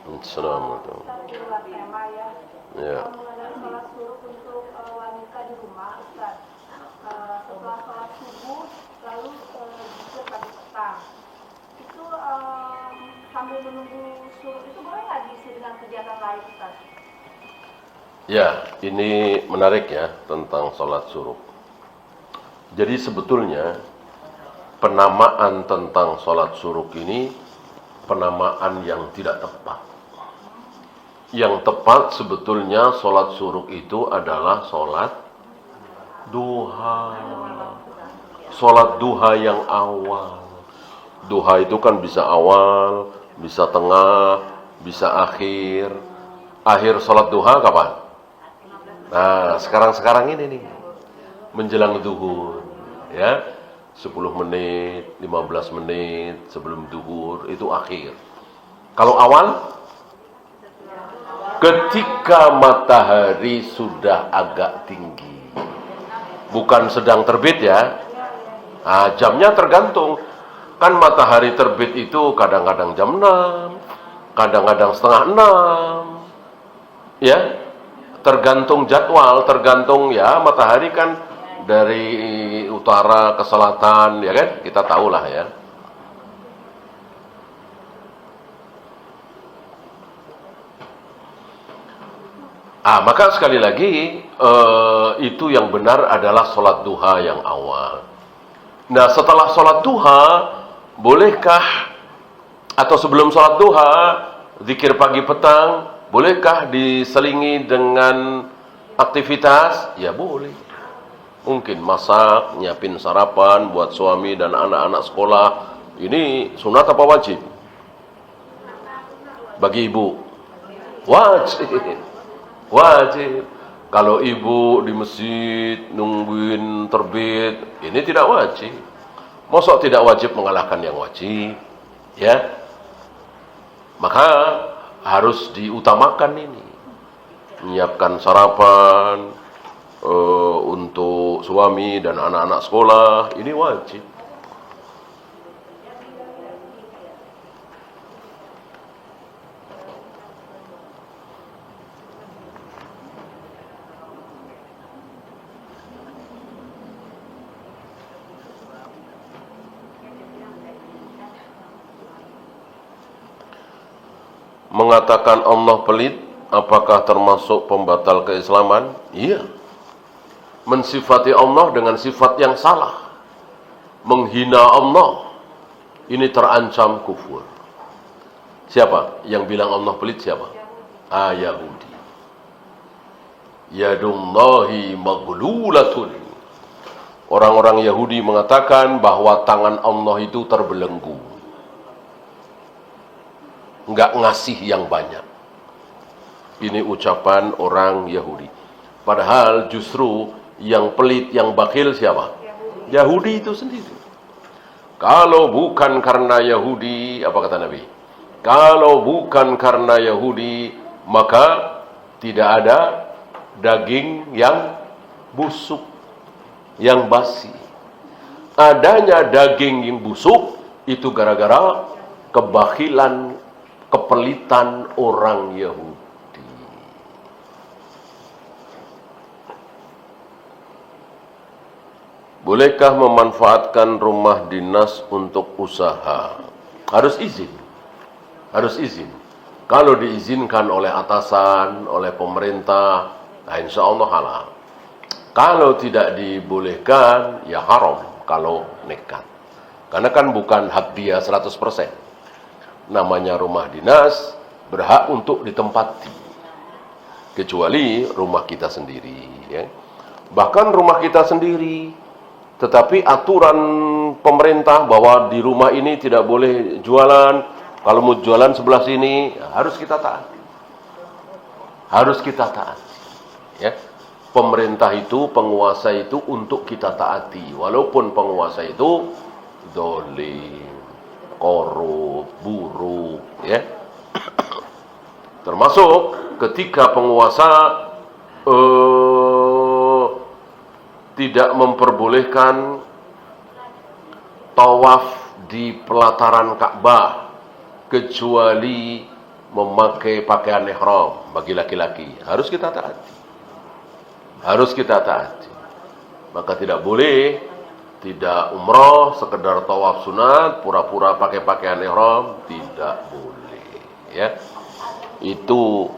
Assalamualaikum. Di luar tema ya. Ya. Mengenai sholat suruh untuk wanita di rumah, Ustaz. Setelah sholat subuh, lalu zikir pagi petang. Itu sambil menunggu suruh itu boleh nggak diisi dengan kegiatan lain, Ustaz? Ya, ini menarik ya tentang sholat suruh. Jadi sebetulnya penamaan tentang sholat suruh ini penamaan yang tidak tepat. Yang tepat sebetulnya sholat suruh itu adalah sholat duha. Sholat duha yang awal. Duha itu kan bisa awal, bisa tengah, bisa akhir. Akhir sholat duha kapan? Nah, sekarang ini nih. Menjelang zuhur, ya. 10 menit, 15 menit sebelum zuhur itu akhir. Kalau awal, ketika matahari sudah agak tinggi, bukan sedang terbit ya. Nah, jamnya tergantung. Kan matahari terbit itu kadang-kadang jam 6, kadang-kadang setengah 6. Ya, tergantung jadwal, tergantung ya matahari kan dari utara ke selatan, ya kan? Kita tahulah ya. Maka sekali lagi itu yang benar adalah sholat duha yang awal. Nah, setelah sholat duha, bolehkah atau sebelum sholat duha, zikir pagi petang, bolehkah diselingi dengan aktivitas? Ya boleh. Mungkin masak, nyiapin sarapan buat suami dan anak-anak sekolah. Ini sunat apa wajib? Bagi ibu? Wajib. Wajib. Kalau ibu di masjid nungguin terbit, ini tidak wajib. Masa tidak wajib mengalahkan yang wajib? Ya. Maka harus diutamakan ini. Menyiapkan sarapan untuk suami dan anak-anak sekolah, ini wajib. Mengatakan Allah pelit, apakah termasuk pembatal keislaman? Iya. Mensifati Allah dengan sifat yang salah, menghina Allah, ini terancam kufur. Siapa yang bilang Allah pelit? Siapa? Yahudi. Yadullahi maghlulatun. Orang-orang Yahudi mengatakan bahwa tangan Allah itu terbelenggu, nggak ngasih yang banyak. Ini ucapan orang Yahudi. Padahal justru yang pelit, yang bakhil siapa? Yahudi itu sendiri. Kalau bukan karena Yahudi, apa kata Nabi? Kalau bukan karena Yahudi, maka tidak ada daging yang busuk, yang basi. Adanya daging yang busuk, itu gara-gara kebakhilan, kepelitan orang Yahudi. Bolehkah memanfaatkan rumah dinas untuk usaha? Harus izin. Harus izin. Kalau diizinkan oleh atasan, oleh pemerintah, nah insya Allah halal. Kalau tidak dibolehkan, ya haram kalau nekat. Karena kan bukan hak dia 100%. Namanya rumah dinas, berhak untuk ditempati. Kecuali rumah kita sendiri. Ya. Bahkan rumah kita sendiri, tetapi aturan pemerintah bahwa di rumah ini tidak boleh jualan, kalau mau jualan sebelah sini, ya harus kita taati. Harus kita taati. Ya. Pemerintah itu, penguasa itu untuk kita taati. Walaupun penguasa itu dolim, korup, buruk, ya. Termasuk ketika penguasa tidak memperbolehkan tawaf di pelataran Ka'bah kecuali memakai pakaian ihram bagi laki-laki, harus kita taati. Harus kita taati. Maka tidak boleh tidak umroh sekedar tawaf sunat, pura-pura pakai pakaian ihram, tidak boleh. Ya, itu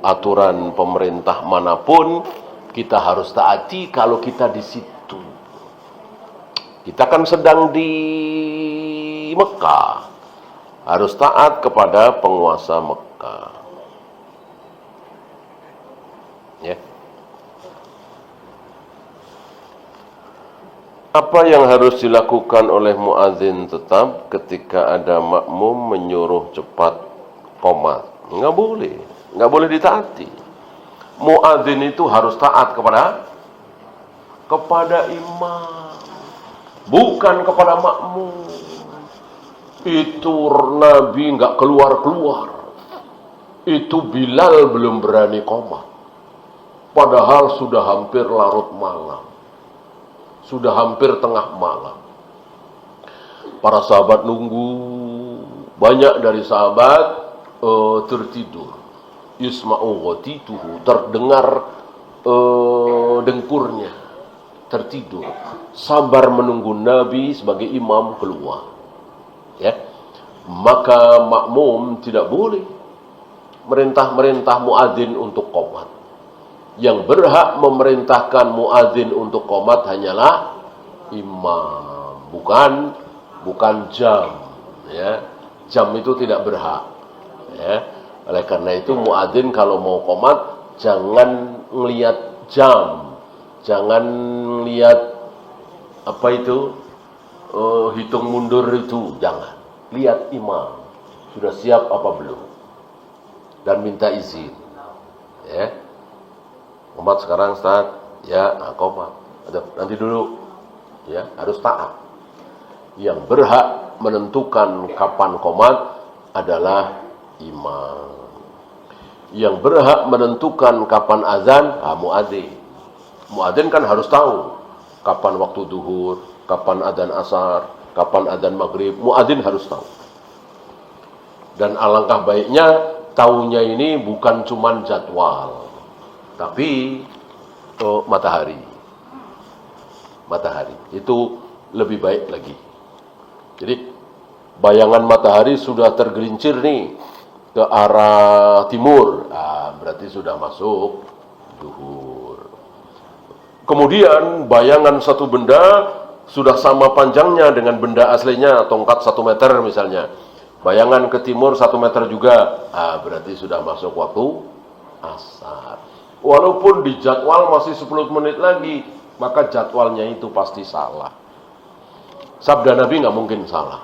aturan pemerintah manapun kita harus taati kalau kita di situ. Kita kan sedang di Mekah, harus taat kepada penguasa Mekah. Ya. Apa yang harus dilakukan oleh muadzin tetap ketika ada makmum menyuruh cepat qomat? Nggak boleh ditaati. Muadzin itu harus taat kepada imam, bukan kepada makmum. Itu Nabi nggak keluar. Itu Bilal belum berani qomat. Padahal sudah hampir larut malam. Sudah hampir tengah malam. Para sahabat nunggu. Banyak dari sahabat tertidur. Yusma'u ghatituhu, terdengar dengkurnya. Tertidur. Sabar menunggu Nabi sebagai imam keluar. Ya. Maka makmum tidak boleh merintah muadzin untuk qomat. Yang berhak memerintahkan muadzin untuk qomat hanyalah imam, bukan jam. Ya, jam itu tidak berhak. Ya, oleh karena itu muadzin kalau mau qomat jangan ngelihat jam, jangan lihat apa itu hitung mundur itu, jangan. Lihat imam sudah siap apa belum dan minta izin. Ya. Qomat sekarang Ustaz, ya, qomat. Nanti dulu, ya, harus taat. Yang berhak menentukan kapan qomat adalah imam. Yang berhak menentukan kapan azan, muadzin. Muadzin kan harus tahu kapan waktu duhur, kapan adzan asar, kapan adzan maghrib. Muadzin harus tahu. Dan alangkah baiknya tahunya ini bukan cuman jadwal, tapi matahari itu lebih baik lagi. Jadi bayangan matahari sudah tergelincir nih ke arah timur, berarti sudah masuk zuhur. Kemudian bayangan satu benda sudah sama panjangnya dengan benda aslinya, tongkat 1 meter misalnya. Bayangan ke timur 1 meter juga, berarti sudah masuk waktu asar. Walaupun di jadwal masih 10 menit lagi, maka jadwalnya itu pasti salah. Sabda Nabi nggak mungkin salah.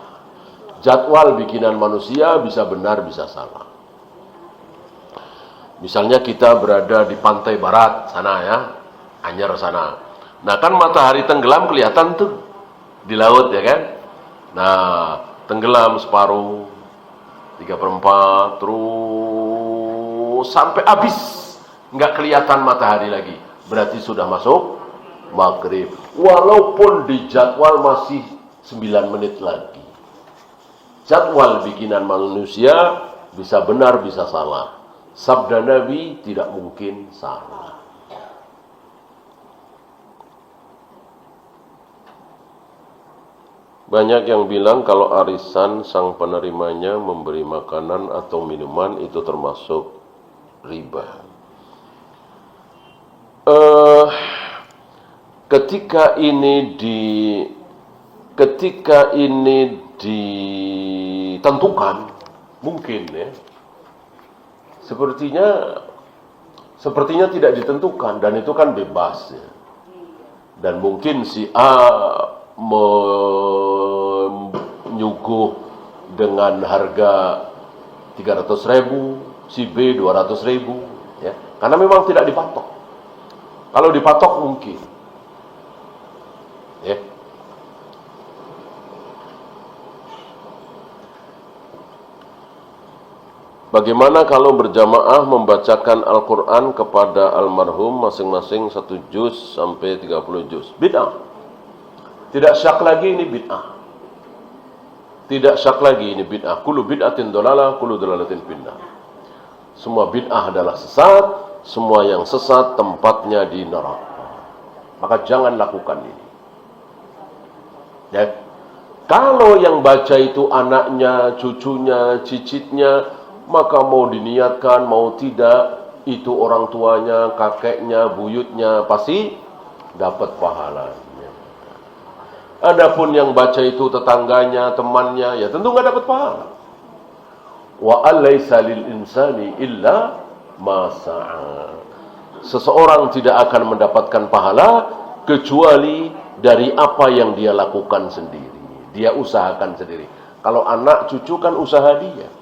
Jadwal bikinan manusia bisa benar, bisa salah. Misalnya kita berada di pantai barat sana ya, Anyer sana. Nah kan matahari tenggelam kelihatan tuh di laut ya kan. Nah tenggelam separuh, 3/4, terus sampai habis. Nggak kelihatan matahari lagi, berarti sudah masuk maghrib. Walaupun di jadwal masih 9 menit lagi. Jadwal bikinan manusia bisa benar, bisa salah. Sabda Nabi tidak mungkin salah. Banyak yang bilang kalau arisan sang penerimanya memberi makanan atau minuman itu termasuk riba. Ketika ini ditentukan, mungkin ya, sepertinya tidak ditentukan, dan itu kan bebas ya. Dan mungkin si A menyuguh dengan harga 300.000, si B 200.000 ya, karena memang tidak dipatok. Kalau dipatok mungkin ya. Bagaimana kalau berjamaah membacakan Al-Quran kepada almarhum masing-masing 1 juz sampai 30 juz? Bid'ah. Tidak syak lagi, ini bid'ah. Tidak syak lagi ini bid'ah. Kullu bid'atin dolalah, kullu dolalatin finnar. Semua bid'ah adalah sesat, semua yang sesat tempatnya di neraka. Maka jangan lakukan ini. Ya. Kalau yang baca itu anaknya, cucunya, cicitnya, maka mau diniatkan, mau tidak, itu orang tuanya, kakeknya, buyutnya, pasti dapat pahalanya. Adapun yang baca itu tetangganya, temannya, ya tentu nggak dapat pahala. Wa alaysa lil insani illa ma sa'a. Seseorang tidak akan mendapatkan pahala kecuali dari apa yang dia lakukan sendiri. Dia usahakan sendiri. Kalau anak cucu kan usaha dia.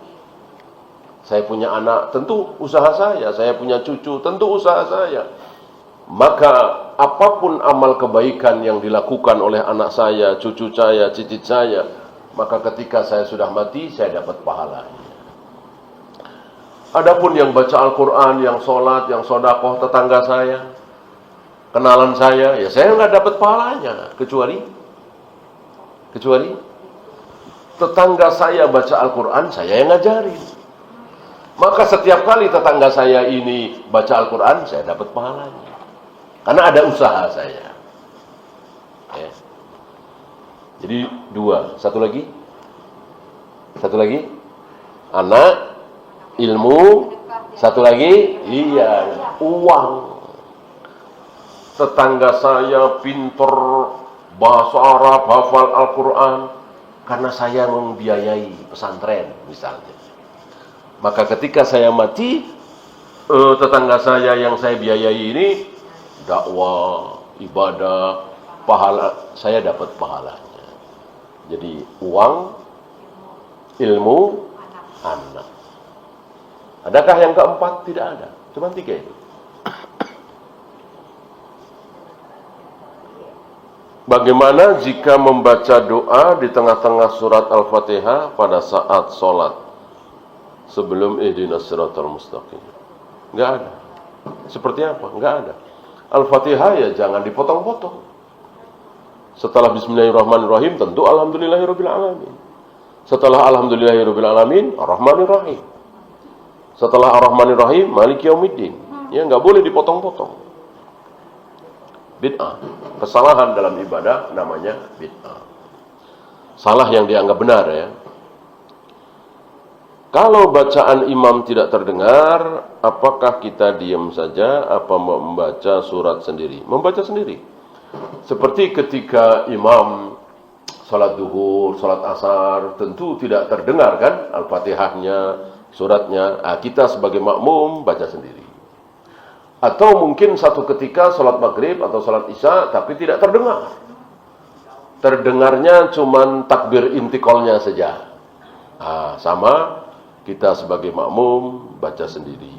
Saya punya anak, tentu usaha saya. Saya punya cucu, tentu usaha saya. Maka apapun amal kebaikan yang dilakukan oleh anak saya, cucu saya, cicit saya, maka ketika saya sudah mati, saya dapat pahalanya. Adapun yang baca Al-Quran, yang sholat, yang sodakoh, tetangga saya, kenalan saya, ya saya nggak dapat pahalanya. Kecuali tetangga saya baca Al-Quran, saya yang ngajarin. Maka setiap kali tetangga saya ini baca Al-Quran, saya dapat pahalanya. Karena ada usaha saya. Ya. Jadi dua. Satu lagi. Anak, ilmu. Satu lagi, iya, uang. Tetangga saya pinter bahasa Arab, hafal Al-Quran. Karena saya membiayai pesantren, misalnya. Maka ketika saya mati, tetangga saya yang saya biayai ini, dakwah, ibadah, pahala, saya dapat pahalanya. Jadi uang, ilmu, anak. Adakah yang keempat? Tidak ada. Cuma 3 itu. Bagaimana jika membaca doa di tengah-tengah surat Al-Fatihah pada saat sholat sebelum ihdinas siratal mustaqim? Enggak ada. Seperti apa? Enggak ada. Al-Fatihah ya jangan dipotong-potong. Setelah Bismillahirrahmanirrahim tentu Alhamdulillahirabbil alamin. Setelah Alhamdulillahirabbil alamin, Ar-Rahmanir Rahim. Setelah Ar-Rahmanir Rahim, Maliki Yaumiddin. Ya enggak boleh dipotong-potong. Bid'ah. Kesalahan dalam ibadah namanya bid'ah. Salah yang dianggap benar ya. Kalau bacaan imam tidak terdengar, apakah kita diam saja apa membaca surat sendiri? Membaca sendiri. Seperti ketika imam salat duhur, salat asar, tentu tidak terdengar kan Al-Fatihahnya, suratnya. Nah, kita sebagai makmum baca sendiri. Atau mungkin satu ketika salat maghrib atau salat isya tapi tidak terdengar. Terdengarnya cuman takbir intiqalnya saja. Nah, sama kita sebagai makmum baca sendiri.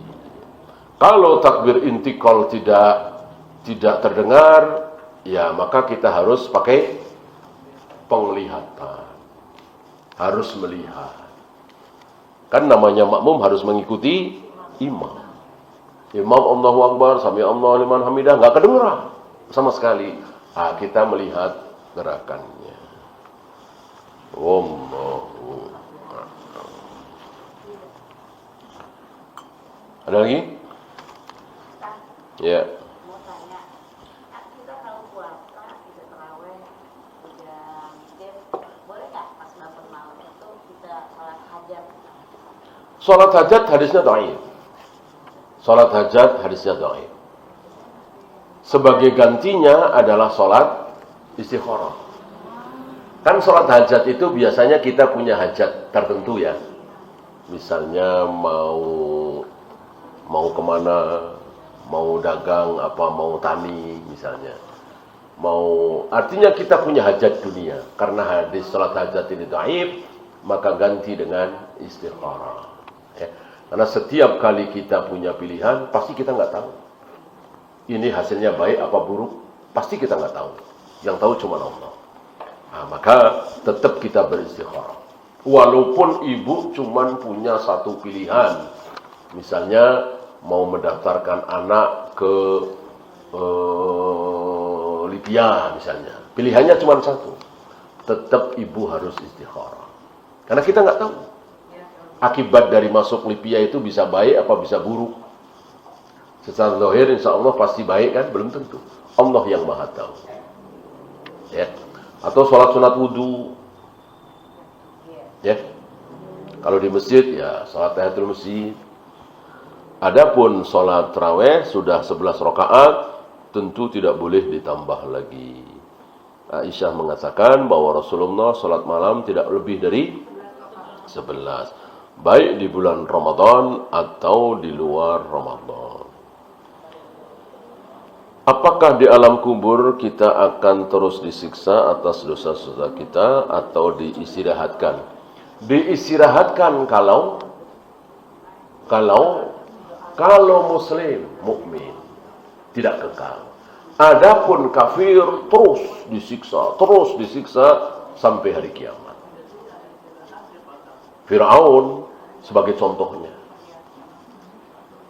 Kalau takbir intiqal tidak terdengar, ya maka kita harus pakai penglihatan. Harus melihat. Kan namanya makmum harus mengikuti imam. Imam Allahu Akbar, Sami Allahu liman hamidah, enggak kedengeran sama sekali. Nah, kita melihat gerakannya. Allahu. Ada lagi? Ya. Mau tanya, kita kalau puasa bisa terawih, udah mikir, boleh nggak pas bangun malam itu kita sholat hajat? Sholat hajat hadisnya dhaif. Sholat hajat hadisnya dhaif. Sebagai gantinya adalah sholat istikharah. Kan sholat hajat itu biasanya kita punya hajat tertentu ya. Misalnya mau kemana, mau dagang, apa mau tani misalnya. Artinya kita punya hajat dunia. Karena hadis salat hajat ini dhaif, maka ganti dengan istikharah. Ya. Karena setiap kali kita punya pilihan, pasti kita nggak tahu. Ini hasilnya baik apa buruk, pasti kita nggak tahu. Yang tahu cuma Allah. Nah, maka tetap kita beristikharah. Walaupun ibu cuma punya satu pilihan. Misalnya mau mendaftarkan anak ke Libya misalnya. Pilihannya cuma satu. Tetap ibu harus istikharah. Karena kita nggak tahu. Akibat dari masuk Libya itu bisa baik apa bisa buruk. Secara zahir insya Allah pasti baik kan? Belum tentu. Allah yang maha tahu. Ya. Atau sholat sunat wudhu. Ya. Kalau di masjid ya sholat tahiyatul masjid. Adapun sholat tarawih sudah 11 rakaat, tentu tidak boleh ditambah lagi. Aisyah mengatakan bahwa Rasulullah sholat malam tidak lebih dari 11. Baik di bulan Ramadan atau di luar Ramadan. Apakah di alam kubur kita akan terus disiksa atas dosa-dosa kita atau diistirahatkan? Diistirahatkan kalau muslim, mukmin tidak kekal. Adapun kafir terus disiksa sampai hari kiamat. Fir'aun sebagai contohnya.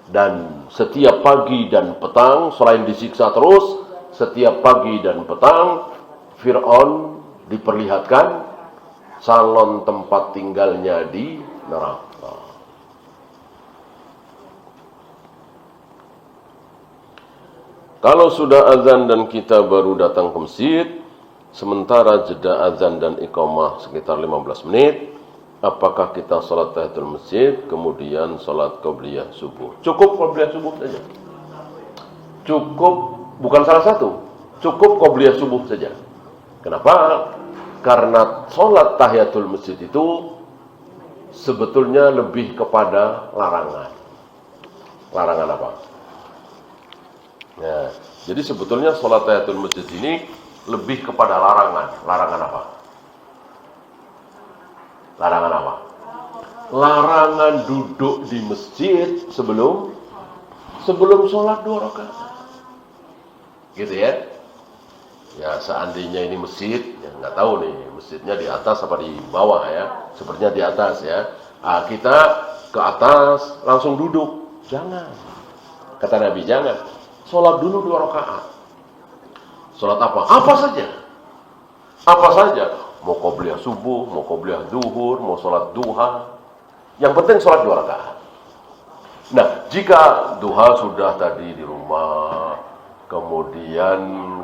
Dan setiap pagi dan petang, selain disiksa terus, setiap pagi dan petang, Fir'aun diperlihatkan salon tempat tinggalnya di neraka. Kalau sudah azan dan kita baru datang ke masjid, sementara jeda azan dan iqamah sekitar 15 menit, apakah kita sholat tahiyatul masjid, kemudian sholat qabliyah subuh? Cukup qabliyah subuh saja. Cukup, bukan salah satu. Cukup qabliyah subuh saja. Kenapa? Karena sholat tahiyatul masjid itu sebetulnya lebih kepada larangan. Larangan apa? Ya, jadi sebetulnya sholat tahiyatul masjid ini lebih kepada larangan. Larangan apa? Larangan apa? Larangan duduk di masjid sebelum sholat 2 rakaat. Gitu ya? Ya seandainya ini masjid, ya nggak tahu nih masjidnya di atas apa di bawah ya. Sepertinya di atas ya. Nah, kita ke atas langsung duduk. Jangan. Kata Nabi jangan. Sholat dulu 2 rakaat. Sholat apa? Apa saja. Apa saja. Mau qobliyah subuh, mau qobliyah zuhur, mau sholat duha. Yang penting sholat 2 rakaat. Nah, jika duha sudah tadi di rumah, kemudian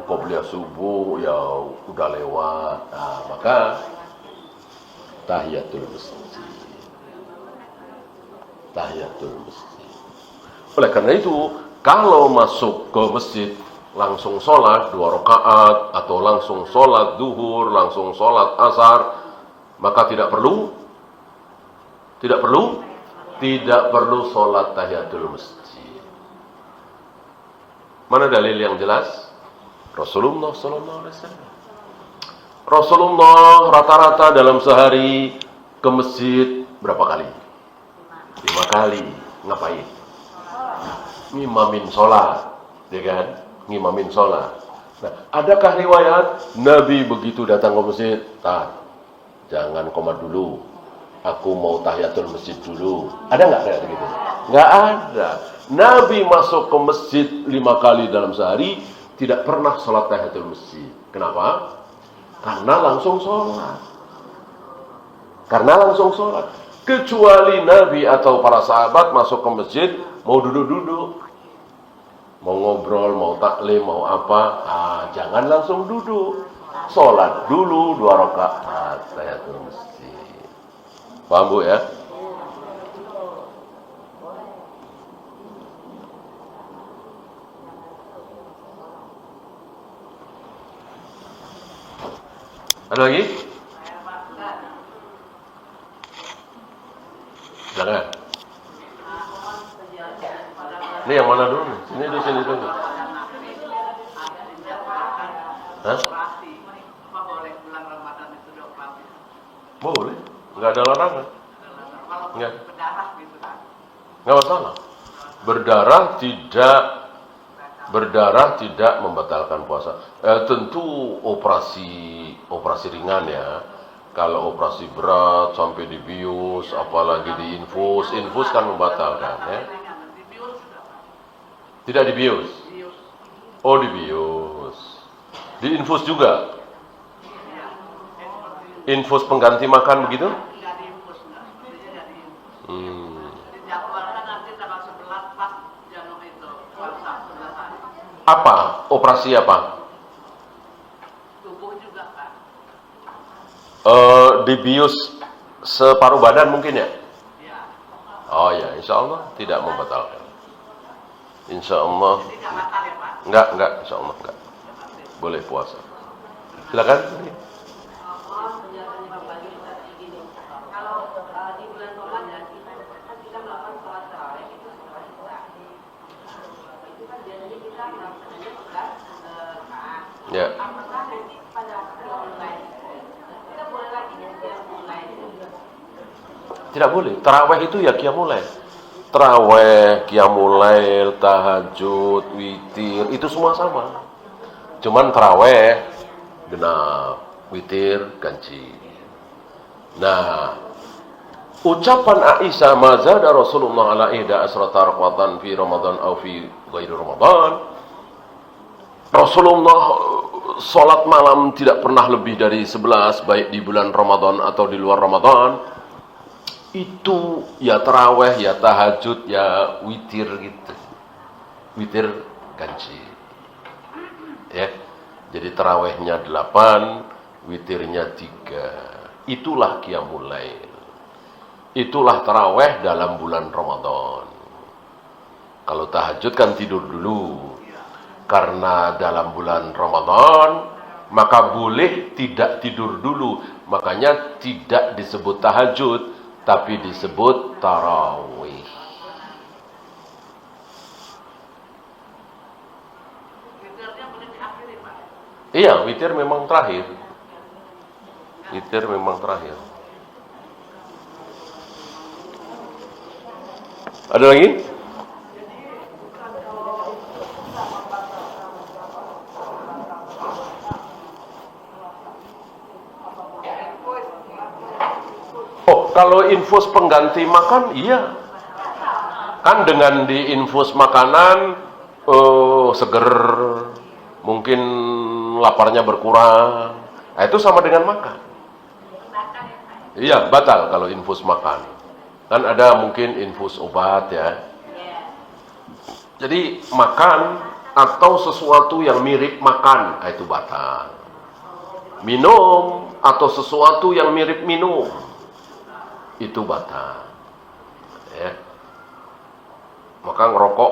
qobliyah subuh ya udah lewat, nah, maka tahiyatul masjid. Tahiyatul masjid. Oleh karena itu, kalau masuk ke masjid langsung sholat 2 rakaat atau langsung sholat duhur, langsung sholat asar, maka tidak perlu sholat tahiyatul masjid. Mana dalil yang jelas? Rasulullah SAW. Rasulullah rata-rata dalam sehari ke masjid berapa kali? 5 kali. Ngapain? Ngimamin sholat, ya kan? Ngimamin sholat. Nah, adakah riwayat Nabi begitu datang ke masjid, jangan qomat dulu, aku mau tahiyatul masjid dulu. Ada nggak kayak gitu? Nggak ada. Nabi masuk ke masjid 5 kali dalam sehari, tidak pernah sholat tahiyatul masjid. Kenapa? Karena langsung sholat. Kecuali Nabi atau para sahabat masuk ke masjid mau duduk-duduk, mau ngobrol, mau taklim, mau apa, jangan langsung duduk. Sholat dulu 2 rakaat tahiyatul masjid. Paham Bu ya? Ada lagi? Jangan. Ini yang mana dulu nih? Sini dulu. Hah? Boleh. Nggak ada larangan. Nggak. Nggak masalah. Berdarah tidak membatalkan puasa. Tentu operasi ringan ya. Kalau operasi berat sampai dibius, apalagi diinfus kan membatalkan ya. Tidak dibius. Oh, dibius. Diinfus juga. Infus pengganti makan begitu? Dijadwalkan nanti tanggal 11 pas Januari itu puasa 11 hari. Apa? Operasi apa? Tubuh juga kan? Dibius separuh badan mungkin ya? Ya. Oh ya, insya Allah tidak membatalkan. Insya Allah. Jadi nggak batal ya Pak? Enggak, insya Allah enggak. Boleh puasa. Silakan. Kalau di bulan Ramadan kita melakukan sholat tarawih itu setelah isya. Itu kan biasanya kita melaksanakannya 11 rakaat. Ya. Apakah nanti pada qiyamul lail kita boleh lagi ya qiyamul lail? Tidak boleh. Tarawih itu ya qiyamul lail. Tarawih, qiyamul lail, tahajud, witir, itu semua sama. Cuman tarawih genap, witir ganci. Nah, ucapan Aisyah mazada Rasulullah ala ihda asrata raqatan fi Ramadan atau fi ghairi Ramadan. Rasulullah salat malam tidak pernah lebih dari 11 baik di bulan Ramadan atau di luar Ramadan. Itu ya tarawih, ya tahajud, ya witir gitu. Witir ganci. Ya. Jadi tarawihnya 8, witirnya 3. Itulah qiyamul lail. Itulah tarawih dalam bulan Ramadan. Kalau tahajud kan tidur dulu. Karena dalam bulan Ramadan, maka boleh tidak tidur dulu. Makanya tidak disebut tahajud, tapi disebut tarawih. Witirnya boleh diakhiri Pak? Iya, witir memang terakhir. Witir memang terakhir. Ada lagi? Oh, kalau infus pengganti makan, iya. Kan dengan diinfus makanan, seger, mungkin laparnya berkurang. Nah, itu sama dengan makan. Iya, batal kalau infus makan. Kan ada mungkin infus obat ya. Jadi makan atau sesuatu yang mirip makan, nah, itu batal. Minum atau sesuatu yang mirip minum, itu batal. Ya. Maka ngerokok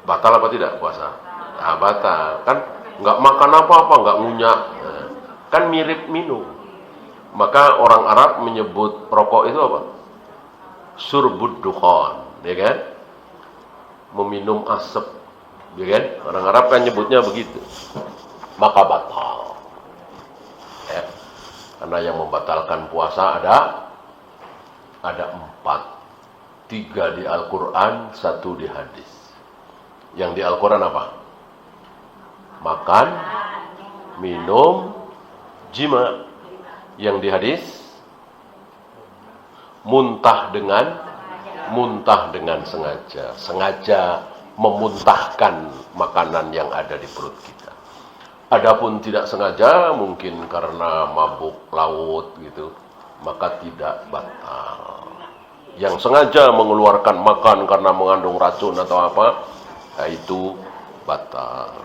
batal apa tidak puasa? Nah, batal. Kan nggak makan apa-apa, nggak ngunyah. Nah, kan mirip minum. Maka orang Arab menyebut rokok itu apa? Surbud dukhan, ya kan? Meminum asap, ya kan? Orang Arab kan nyebutnya begitu. Maka batal. Ya. Karena yang membatalkan puasa ada 4. 3 di Al-Quran, 1 di hadis. Yang di Al-Quran apa? Makan, minum, jima. Yang di hadis, muntah dengan sengaja memuntahkan makanan yang ada di perut kita. Adapun tidak sengaja, mungkin karena mabuk laut gitu, maka tidak batal. Yang sengaja mengeluarkan makan karena mengandung racun atau apa, nah itu batal.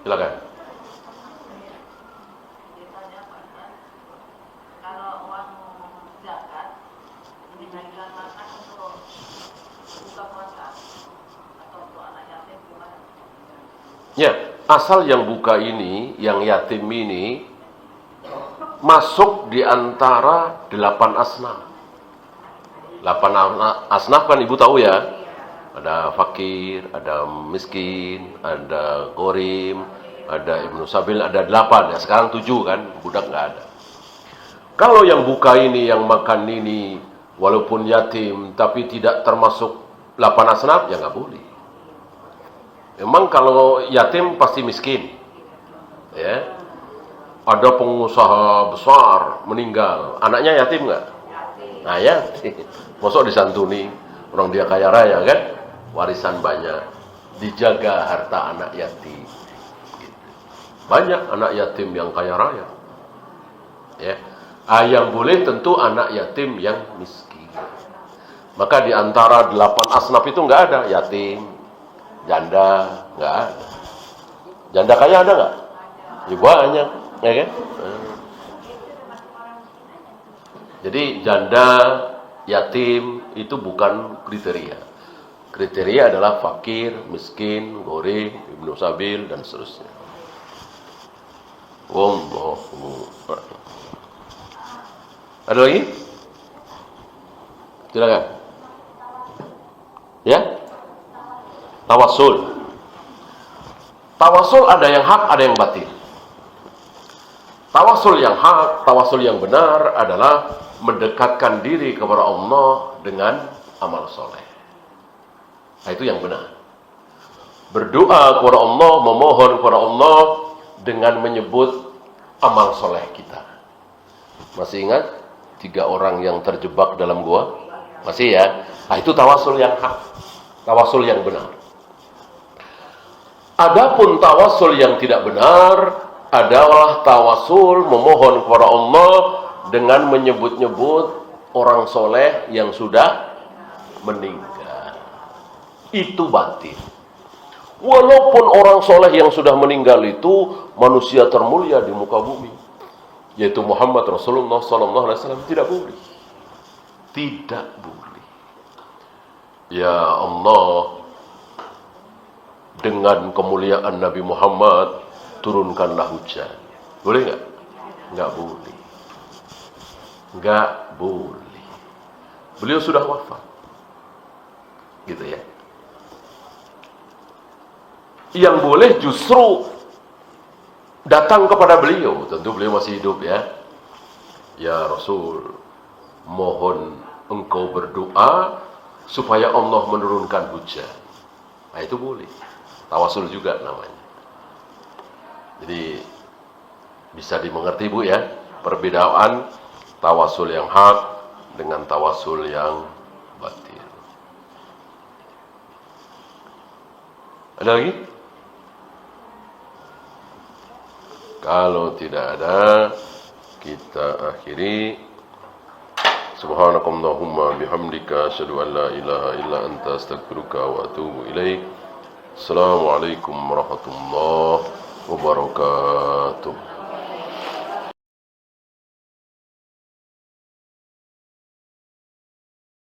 Silakan. Kalau uang zakat ini digunakan untuk buka puasa atau untuk anak yatim gimana? Ya, asal yang buka ini, yang yatim ini masuk di antara 8 asnaf. 8 asnaf kan ibu tahu ya. Ada fakir, ada miskin, ada gorim, ada ibnu sabil, ada 8 ya. Sekarang 7 kan, budak nggak ada. Kalau yang buka ini, yang makan ini, walaupun yatim tapi tidak termasuk 8 asnaf, ya nggak boleh. Memang kalau yatim pasti miskin, ya. Ada pengusaha besar meninggal, anaknya yatim nggak? Nah yatim, masuk disantuni, orang dia kaya raya kan, warisan banyak, dijaga harta anak yatim. Gitu. Banyak anak yatim yang kaya raya. Ya. Yang boleh tentu anak yatim yang miskin. Maka di antara 8 asnaf itu nggak ada yatim, janda, nggak ada. Janda kaya ada nggak? Ya banyak, ya kan? Jadi janda, yatim itu bukan kriteria. Kriteria adalah fakir, miskin, goreng, ibnu sabil, dan seterusnya. Wallahu a'lam. Ada lagi? Silakan. Ya? Tawasul. Tawasul ada yang hak, ada yang batil. Tawasul yang hak, tawasul yang benar adalah mendekatkan diri kepada Allah dengan amal soleh. Nah, itu yang benar. Berdoa kepada Allah, memohon kepada Allah dengan menyebut amal soleh kita. Masih ingat 3 orang yang terjebak dalam gua? Masih ya? Nah, itu tawasul yang hak, tawasul yang benar. Adapun tawasul yang tidak benar adalah tawasul memohon kepada Allah dengan menyebut-nyebut orang soleh yang sudah meninggal. Itu batil. Walaupun orang soleh yang sudah meninggal itu manusia termulia di muka bumi, yaitu Muhammad Rasulullah SAW, tidak boleh. Tidak boleh. Ya Allah, dengan kemuliaan Nabi Muhammad, turunkanlah hujan. Boleh nggak? Nggak boleh. Nggak boleh. Beliau sudah wafat. Gitu ya. Yang boleh justru datang kepada beliau. Tentu beliau masih hidup ya. Ya Rasul, mohon engkau berdoa supaya Allah menurunkan hujan. Nah, itu boleh. Tawasul juga namanya. Jadi bisa dimengerti Bu ya, perbedaan tawasul yang hak dengan tawasul yang batil. Ada lagi? Kalau tidak ada, kita akhiri. Subhanakallahumma bihamdika asyhadu an la ilaha illa anta astaghfiruka wa atubu ilaik. Assalamualaikum warahmatullahi wabarakatuh.